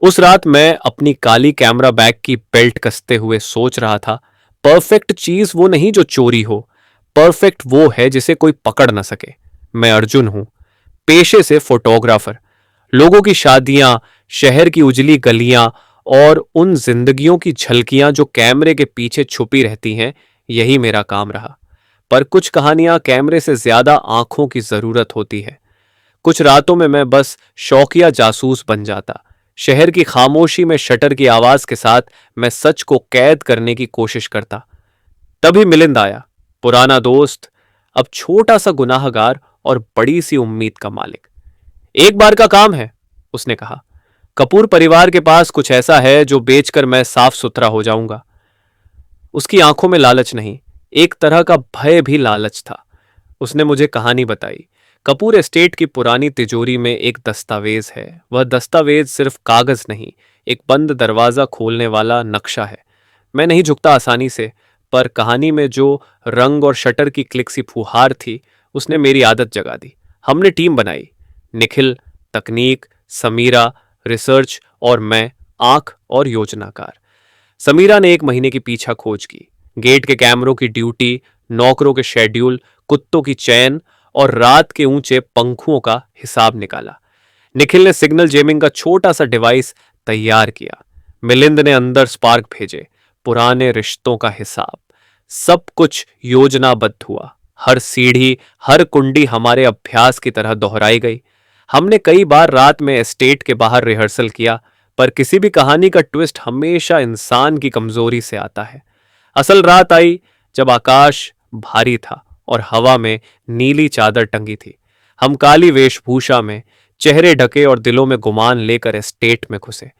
उस रात मैं अपनी काली कैमरा बैग की बेल्ट कसते हुए सोच रहा था, परफेक्ट चीज वो नहीं जो चोरी हो, परफेक्ट वो है जिसे कोई पकड़ ना सके। मैं अर्जुन हूं, पेशे से फोटोग्राफर। लोगों की शादियां, शहर की उजली गलियां और उन जिंदगियों की झलकियां जो कैमरे के पीछे छुपी रहती हैं, यही मेरा काम रहा। पर कुछ कहानियां कैमरे से ज्यादा आंखों की जरूरत होती है। कुछ रातों में मैं बस शौकिया जासूस बन जाता। शहर की खामोशी में शटर की आवाज के साथ मैं सच को कैद करने की कोशिश करता। तभी मिलिंद आया, पुराना दोस्त, अब छोटा सा गुनाहगार और बड़ी सी उम्मीद का मालिक। एक बार का काम है, उसने कहा। कपूर परिवार के पास कुछ ऐसा है जो बेचकर मैं साफ सुथरा हो जाऊंगा। उसकी आंखों में लालच नहीं, एक तरह का भय भी लालच था। उसने मुझे कहानी बताई। कपूर एस्टेट की पुरानी तिजोरी में एक दस्तावेज है। वह दस्तावेज सिर्फ कागज नहीं, एक बंद दरवाजा खोलने वाला नक्शा है। मैं नहीं झुकता आसानी से, पर कहानी में जो रंग और शटर की क्लिक सी फुहार थी, उसने मेरी आदत जगा दी। हमने टीम बनाई। निखिल, तकनीक, समीरा, रिसर्च और मैं, आंख और योजनाकार। समीरा ने 1 महीने की पीछा खोज की, गेट के कैमरों की ड्यूटी, नौकरों के शेड्यूल, कुत्तों की चैन और रात के ऊंचे पंखुओं का हिसाब निकाला। निखिल ने सिग्नल जेमिंग का छोटा सा डिवाइस तैयार किया। मिलिंद ने अंदर स्पार्क भेजे, पुराने रिश्तों का हिसाब। सब कुछ योजनाबद्ध हुआ। हर सीढ़ी, हर कुंडी हमारे अभ्यास की तरह दोहराई गई। हमने कई बार रात में एस्टेट के बाहर रिहर्सल किया, पर किसी भी कहानी का ट्विस्ट हमेशा इंसान की कमजोरी से आता है। असल रात आई जब आकाश भारी था और हवा में नीली चादर टंगी थी। हम काली वेशभूषा में, चेहरे ढके और दिलों में गुमान लेकर एस्टेट में घुसे।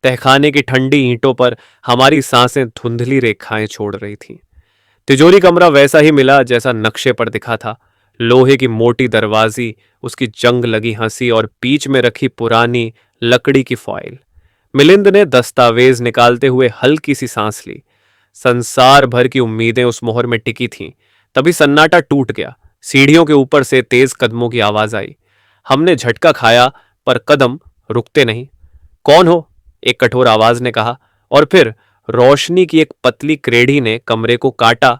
तहखाने की ठंडी ईंटों पर हमारी सांसें धुंधली रेखाएं छोड़ रही थीं। तिजोरी कमरा वैसा ही मिला जैसा नक्शे पर दिखा था। लोहे की मोटी दरवाजी, उसकी जंग लगी हंसी और बीच में रखी पुरानी लकड़ी की फॉइल। मिलिंद ने दस्तावेज निकालते हुए हल्की सी सांस ली। संसार भर की उम्मीदें उस मोहर में टिकी थीं। तभी सन्नाटा टूट गया। सीढ़ियों के ऊपर से तेज कदमों की आवाज आई। हमने झटका खाया, पर कदम रुकते नहीं। कौन हो? एक कठोर आवाज ने कहा। और फिर रोशनी की एक पतली क्रेडी ने कमरे को काटा।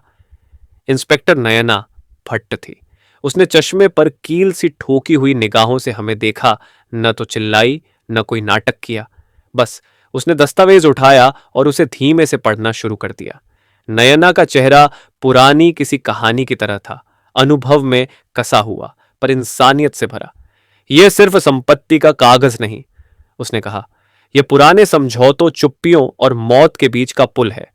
इंस्पेक्टर नयना भट्ट थी। उसने चश्मे पर कील सी ठोकी हुई निगाहों से हमें देखा, न तो चिल्लाई, न कोई नाटक किया। बस उसने दस्तावेज उठाया और उसे धीमे से पढ़ना शुरू कर दिया। नयना का चेहरा पुरानी किसी कहानी की तरह था, अनुभव में कसा हुआ, पर इंसानियत से भरा। यह सिर्फ संपत्ति का कागज नहीं, उसने कहा, यह पुराने समझौतों, चुप्पियों और मौत के बीच का पुल है।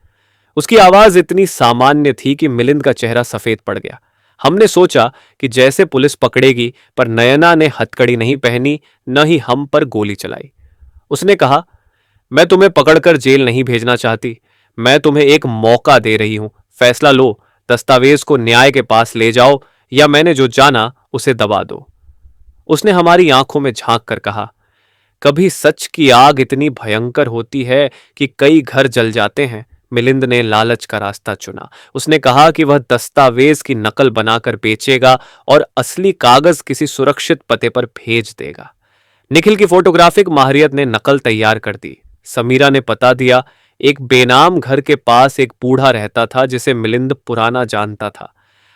उसकी आवाज इतनी सामान्य थी कि मिलिंद का चेहरा सफेद पड़ गया। हमने सोचा कि जैसे पुलिस पकड़ेगी, पर नयना ने हथकड़ी नहीं पहनी, न ही हम पर गोली चलाई। उसने कहा, मैं तुम्हें पकड़कर जेल नहीं भेजना चाहती। मैं तुम्हें एक मौका दे रही हूं। फैसला लो, दस्तावेज को न्याय के पास ले जाओ या मैंने जो जाना उसे दबा दो। उसने हमारी आंखों में झांक कर कहा, कभी सच की आग इतनी भयंकर होती है कि कई घर जल जाते हैं। मिलिंद ने लालच का रास्ता चुना। उसने कहा कि वह दस्तावेज की नकल बनाकर बेचेगा और असली कागज किसी सुरक्षित पते पर भेज देगा। निखिल की फोटोग्राफिक माहिरियत ने नकल तैयार कर दी। समीरा ने पता दिया, एक बेनाम घर के पास एक बूढ़ा रहता था जिसे मिलिंद पुराना जानता था।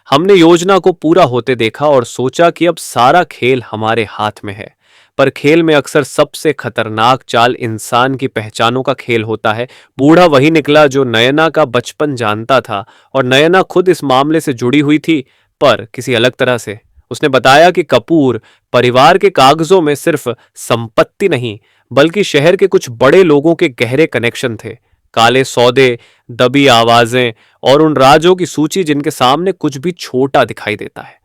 हमने योजना को पूरा होते देखा और सोचा कि अब सारा खेल हमारे हाथ में है। पर खेल में अक्सर सबसे खतरनाक चाल इंसान की पहचानों का खेल होता है। बूढ़ा वही निकला जो नयना का बचपन जानता था, और नयना खुद इस मामले से जुड़ी हुई थी, पर किसी अलग तरह से। उसने बताया कि कपूर परिवार के कागजों में सिर्फ संपत्ति नहीं, बल्कि शहर के कुछ बड़े लोगों के गहरे कनेक्शन थे। काले सौदे, दबी आवाजें और उन राजों की सूची जिनके सामने कुछ भी छोटा दिखाई देता है।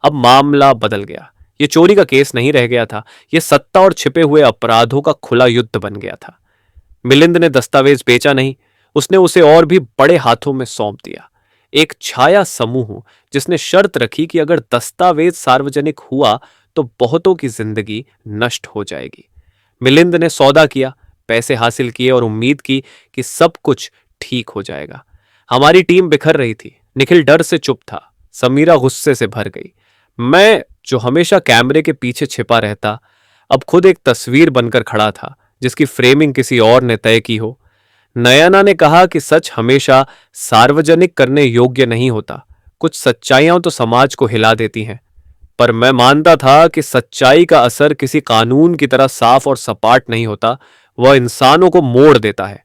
अब मामला बदल गया। ये चोरी का केस नहीं रह गया था, यह सत्ता और छिपे हुए अपराधों का खुला युद्ध बन गया था। मिलिंद ने दस्तावेज बेचा नहीं, उसने उसे और भी बड़े हाथों में सौंप दिया। एक छाया समूह जिसने शर्त रखी कि अगर दस्तावेज सार्वजनिक हुआ तो बहुतों की जिंदगी नष्ट हो जाएगी। मिलिंद ने सौदा किया, पैसे हासिल किए और उम्मीद की कि सब कुछ ठीक हो जाएगा। हमारी टीम बिखर रही थी। निखिल डर से चुप था, समीरा गुस्से से भर गई। मैं, जो हमेशा कैमरे के पीछे छिपा रहता, अब खुद एक तस्वीर बनकर खड़ा था, जिसकी फ्रेमिंग किसी और ने तय की हो। नयना ने कहा कि सच हमेशा सार्वजनिक करने योग्य नहीं होता। कुछ सच्चाइयां तो समाज को हिला देती हैं। पर मैं मानता था कि सच्चाई का असर किसी कानून की तरह साफ और सपाट नहीं होता, वह इंसानों को मोड़ देता है।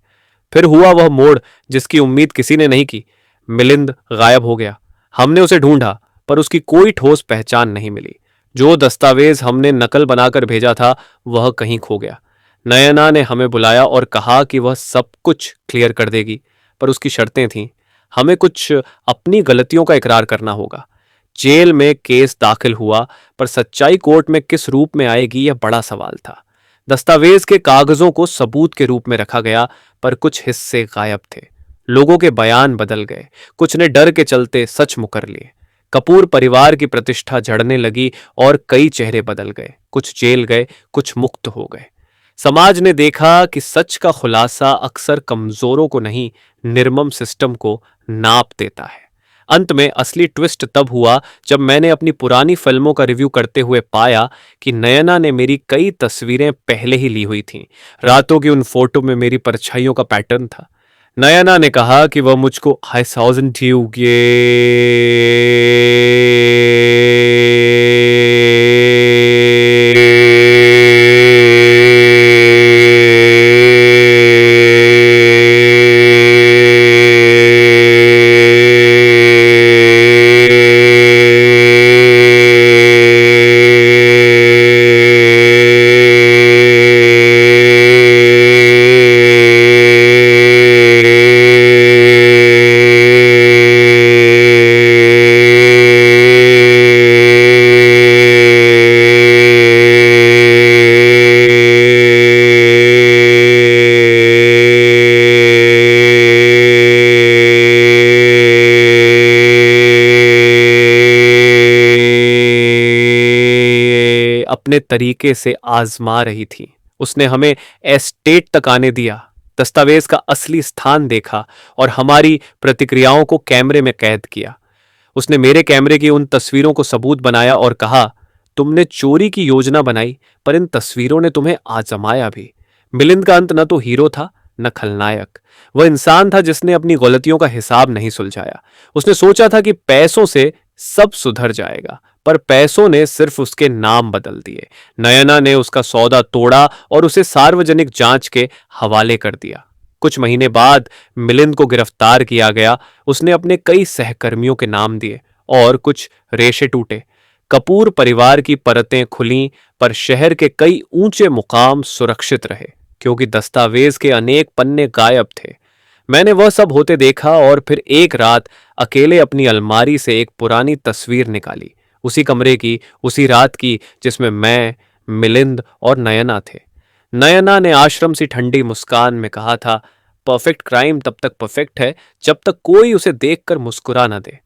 फिर हुआ वह मोड़ जिसकी उम्मीद किसी ने नहीं की। मिलिंद गायब हो गया। हमने उसे ढूंढा, पर उसकी कोई ठोस पहचान नहीं मिली। जो दस्तावेज हमने नकल बनाकर भेजा था वह कहीं खो गया। नयना ने हमें बुलाया और कहा कि वह सब कुछ क्लियर कर देगी, पर उसकी शर्तें थीं। हमें कुछ अपनी गलतियों का इकरार करना होगा। जेल में केस दाखिल हुआ, पर सच्चाई कोर्ट में किस रूप में आएगी यह बड़ा सवाल था। दस्तावेज के कागजों को सबूत के रूप में रखा गया, पर कुछ हिस्से गायब थे। लोगों के बयान बदल गए, कुछ ने डर के चलते सच मुकर लिए। कपूर परिवार की प्रतिष्ठा झड़ने लगी और कई चेहरे बदल गए। कुछ जेल गए, कुछ मुक्त हो गए। समाज ने देखा कि सच का खुलासा अक्सर कमजोरों को नहीं, निर्मम सिस्टम को नाप देता है। अंत में असली ट्विस्ट तब हुआ जब मैंने अपनी पुरानी फिल्मों का रिव्यू करते हुए पाया कि नयना ने मेरी कई तस्वीरें पहले ही ली हुई थीं। रातों की उन फोटो में मेरी परछाइयों का पैटर्न था। नयना ने कहा कि वह मुझको आई साउजेंड यू अपने तरीके से आजमा रही थी। उसने हमें एस्टेट तक आने दिया, दस्तावेज का असली स्थान देखा और हमारी प्रतिक्रियाओं को कैमरे में कैद किया। उसने मेरे कैमरे की उन तस्वीरों को सबूत बनाया और कहा, तुमने चोरी की योजना बनाई, पर इन तस्वीरों ने तुम्हें आजमाया भी। मिलिंद का अंत न तो हीरो था, न खलनायक। वह इंसान था जिसने अपनी गलतियों का हिसाब नहीं सुलझाया। उसने सोचा था कि पैसों से सब सुधर जाएगा, पर पैसों ने सिर्फ उसके नाम बदल दिए। नयना ने उसका सौदा तोड़ा और उसे सार्वजनिक जांच के हवाले कर दिया। कुछ महीने बाद मिलिंद को गिरफ्तार किया गया। उसने अपने कई सहकर्मियों के नाम दिए और कुछ रेशे टूटे। कपूर परिवार की परतें खुलीं, पर शहर के कई ऊंचे मुकाम सुरक्षित रहे, क्योंकि दस्तावेज के अनेक पन्ने गायब थे। मैंने वह सब होते देखा और फिर एक रात अकेले अपनी अलमारी से एक पुरानी तस्वीर निकाली, उसी कमरे की, उसी रात की जिसमें मैं, मिलिंद और नयना थे। नयना ने आश्रम सी ठंडी मुस्कान में कहा था, परफेक्ट क्राइम तब तक परफेक्ट है जब तक कोई उसे देखकर मुस्कुरा न दे।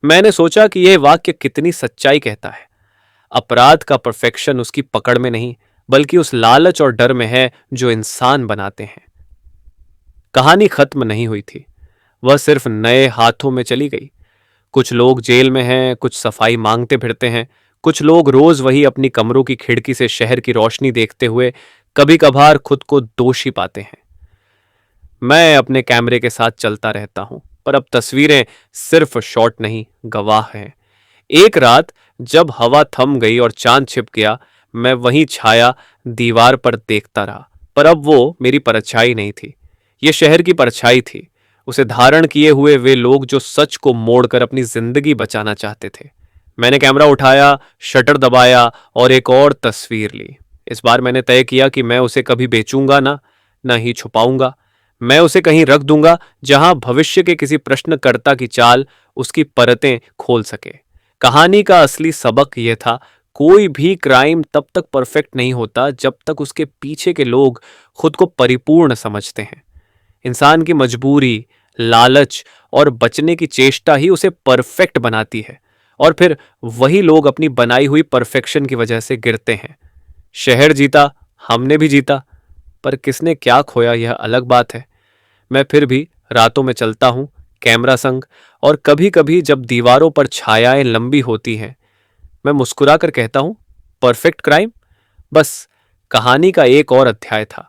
मैंने सोचा कि यह वाक्य कितनी सच्चाई कहता है। अपराध का परफेक्शन उसकी पकड़ में नहीं, बल्कि उस लालच और डर में है जो इंसान बनाते हैं। कहानी खत्म नहीं हुई थी, वह सिर्फ नए हाथों में चली गई। कुछ लोग जेल में हैं, कुछ सफाई मांगते फिरते हैं, कुछ लोग रोज वही अपनी कमरों की खिड़की से शहर की रोशनी देखते हुए कभी कभार खुद को दोषी पाते हैं। मैं अपने कैमरे के साथ चलता रहता हूं, पर अब तस्वीरें सिर्फ शॉट नहीं, गवाह हैं। एक रात जब हवा थम गई और चांद छिप गया, मैं वहीं छाया दीवार पर देखता रहा, पर अब वो मेरी परछाई नहीं थी, ये शहर की परछाई थी। उसे धारण किए हुए वे लोग जो सच को मोड़कर अपनी जिंदगी बचाना चाहते थे। मैंने कैमरा उठाया, शटर दबाया और एक और तस्वीर ली। इस बार मैंने तय किया कि मैं उसे कभी बेचूंगा ना, न ही छुपाऊंगा। मैं उसे कहीं रख दूंगा जहां भविष्य के किसी प्रश्नकर्ता की चाल उसकी परतें खोल सके। कहानी का असली सबक यह था, कोई भी क्राइम तब तक परफेक्ट नहीं होता जब तक उसके पीछे के लोग खुद को परिपूर्ण समझते हैं। इंसान की मजबूरी, लालच और बचने की चेष्टा ही उसे परफेक्ट बनाती है, और फिर वही लोग अपनी बनाई हुई परफेक्शन की वजह से गिरते हैं। शहर जीता, हमने भी जीता, पर किसने क्या खोया यह अलग बात है। मैं फिर भी रातों में चलता हूं, कैमरा संग, और कभी कभी जब दीवारों पर छायाएं लंबी होती हैं, मैं मुस्कुराकर कहता हूं, परफेक्ट क्राइम? बस कहानी का एक और अध्याय था।